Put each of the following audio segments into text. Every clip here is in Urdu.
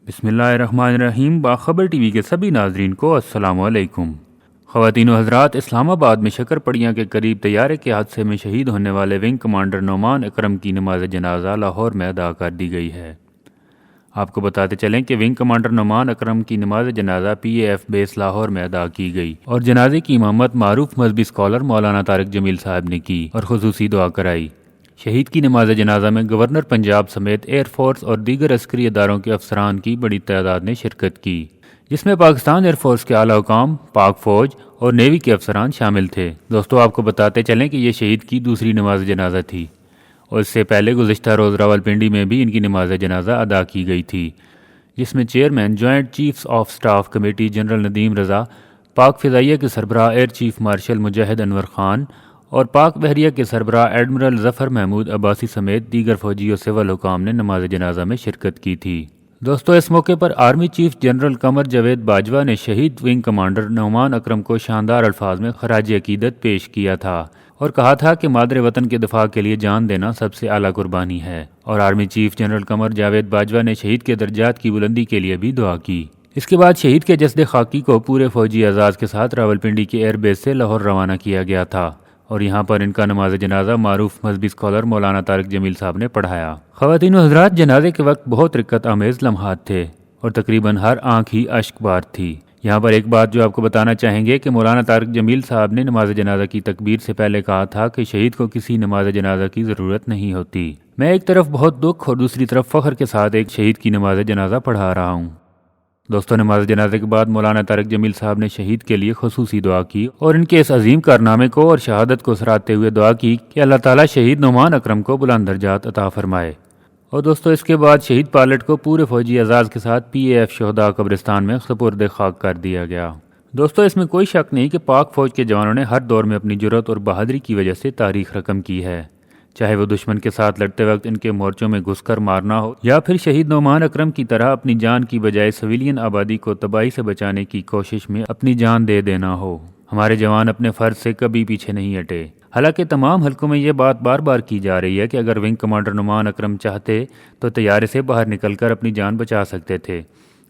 بسم اللہ الرحمن الرحیم۔ باخبر ٹی وی کے سبھی ناظرین کو السلام علیکم۔ خواتین و حضرات، اسلام آباد میں شکر پڑیاں کے قریب طیارے کے حادثے میں شہید ہونے والے ونگ کمانڈر نعمان اکرم کی نماز جنازہ لاہور میں ادا کر دی گئی ہے۔ آپ کو بتاتے چلیں کہ ونگ کمانڈر نعمان اکرم کی نماز جنازہ پی اے ایف بیس لاہور میں ادا کی گئی اور جنازے کی امامت معروف مذہبی اسکالر مولانا طارق جمیل صاحب نے کی اور خصوصی دعا کرائی۔ شہید کی نماز جنازہ میں گورنر پنجاب سمیت ایئر فورس اور دیگر عسکری اداروں کے افسران کی بڑی تعداد نے شرکت کی، جس میں پاکستان ایئر فورس کے اعلیٰ حکام، پاک فوج اور نیوی کے افسران شامل تھے۔ دوستو، آپ کو بتاتے چلیں کہ یہ شہید کی دوسری نماز جنازہ تھی اور اس سے پہلے گزشتہ روز راولپنڈی میں بھی ان کی نماز جنازہ ادا کی گئی تھی، جس میں chairman joint chiefs of staff committee general Nadeem Raza, پاک فضائیہ کے سربراہ air chief marshal Mujahid Anwar Khan اور پاک بحریہ کے سربراہ ایڈمرل ظفر محمود عباسی سمیت دیگر فوجی و سول حکام نے نماز جنازہ میں شرکت کی تھی۔ دوستو، اس موقع پر army chief general Qamar Javed Bajwa نے شہید ونگ کمانڈر نعمان اکرم کو شاندار الفاظ میں خراج عقیدت پیش کیا تھا اور کہا تھا کہ مادر وطن کے دفاع کے لیے جان دینا سب سے اعلیٰ قربانی ہے، اور army chief general Qamar Javed Bajwa نے شہید کے درجات کی بلندی کے لیے بھی دعا کی۔ اس کے بعد شہید کے جسد خاکی کو پورے فوجی اعزاز کے ساتھ راولپنڈی کے ایئر بیس سے لاہور روانہ کیا گیا تھا اور یہاں پر ان کا نماز جنازہ معروف مذہبی اسکالر مولانا طارق جمیل صاحب نے پڑھایا۔ خواتین و حضرات، جنازے کے وقت بہت رقت آمیز لمحات تھے اور تقریباً ہر آنکھ ہی اشک بار تھی۔ یہاں پر ایک بات جو آپ کو بتانا چاہیں گے کہ مولانا طارق جمیل صاحب نے نماز جنازہ کی تکبیر سے پہلے کہا تھا کہ شہید کو کسی نماز جنازہ کی ضرورت نہیں ہوتی۔ میں ایک طرف بہت دکھ اور دوسری طرف فخر کے ساتھ ایک شہید کی نماز جنازہ پڑھا رہا ہوں۔ دوستوں، نماز جنازے کے بعد مولانا طارق جمیل صاحب نے شہید کے لیے خصوصی دعا کی اور ان کے اس عظیم کارنامے کو اور شہادت کو سراہتے ہوئے دعا کی کہ اللہ تعالیٰ شہید نعمان اکرم کو بلند درجات عطا فرمائے۔ اور دوستو، اس کے بعد شہید پائلٹ کو پورے فوجی اعزاز کے ساتھ پی اے ایف شہداء قبرستان میں سپرد خاک کر دیا گیا۔ دوستو، اس میں کوئی شک نہیں کہ پاک فوج کے جوانوں نے ہر دور میں اپنی جرأت اور بہادری کی وجہ سے تاریخ رقم کی ہے، چاہے وہ دشمن کے ساتھ لڑتے وقت ان کے مورچوں میں گھس کر مارنا ہو یا پھر شہید نعمان اکرم کی طرح اپنی جان کی بجائے سویلین آبادی کو تباہی سے بچانے کی کوشش میں اپنی جان دے دینا ہو۔ ہمارے جوان اپنے فرض سے کبھی پیچھے نہیں ہٹے۔ حالانکہ تمام حلقوں میں یہ بات بار بار کی جا رہی ہے کہ اگر ونگ کمانڈر نعمان اکرم چاہتے تو طیارے سے باہر نکل کر اپنی جان بچا سکتے تھے،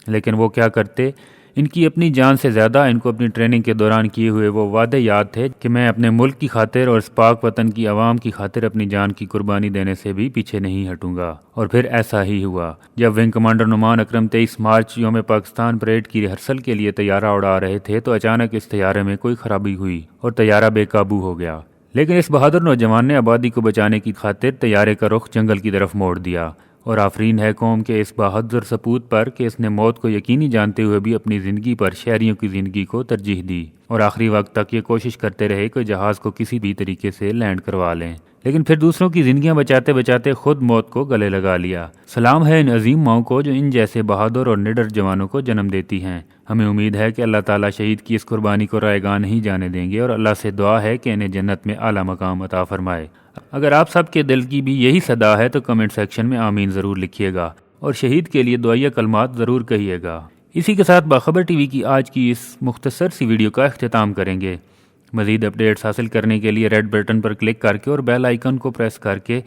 لیکن وہ کیا کرتے؟ ان کی اپنی جان سے زیادہ ان کو اپنی ٹریننگ کے دوران کیے ہوئے وہ وعدے یاد تھے کہ میں اپنے ملک کی خاطر اور اس پاک وطن کی عوام کی خاطر اپنی جان کی قربانی دینے سے بھی پیچھے نہیں ہٹوں گا۔ اور پھر ایسا ہی ہوا۔ جب ونگ کمانڈر نعمان اکرم 23 مارچ یوم پاکستان پریڈ کی ریہرسل کے لیے طیارہ اڑا رہے تھے تو اچانک اس طیارے میں کوئی خرابی ہوئی اور طیارہ بے قابو ہو گیا، لیکن اس بہادر نوجوان نے آبادی کو بچانے کی خاطر طیارے کا رخ جنگل کی طرف موڑ دیا، اور آفرین ہے قوم کے اس بہادر سپوت پر کہ اس نے موت کو یقینی جانتے ہوئے بھی اپنی زندگی پر شہریوں کی زندگی کو ترجیح دی اور آخری وقت تک یہ کوشش کرتے رہے کہ جہاز کو کسی بھی طریقے سے لینڈ کروا لیں، لیکن پھر دوسروں کی زندگیاں بچاتے بچاتے خود موت کو گلے لگا لیا۔ سلام ہے ان عظیم ماؤں کو جو ان جیسے بہادر اور نڈر جوانوں کو جنم دیتی ہیں۔ ہمیں امید ہے کہ اللہ تعالیٰ شہید کی اس قربانی کو رائے گاہ نہیں جانے دیں گے اور اللہ سے دعا ہے کہ انہیں جنت میں اعلیٰ مقام عطا فرمائے۔ اگر آپ سب کے دل کی بھی یہی صدا ہے تو کمنٹ سیکشن میں آمین ضرور لکھیے گا اور شہید کے لیے دعائیہ کلمات ضرور کہیے گا۔ اسی کے ساتھ باخبر ٹی وی کی آج کی اس مختصر سی ویڈیو کا اختتام کریں گے۔ مزید اپڈیٹس حاصل کرنے کے لیے ریڈ بٹن پر کلک کر کے اور بیل آئیکن کو پریس کر کے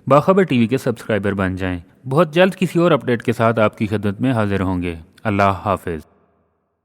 باخبر ٹی وی کے سبسکرائبر بن جائیں۔ بہت جلد کسی اور اپڈیٹ کے ساتھ آپ کی خدمت میں حاضر ہوں گے۔ اللہ حافظ۔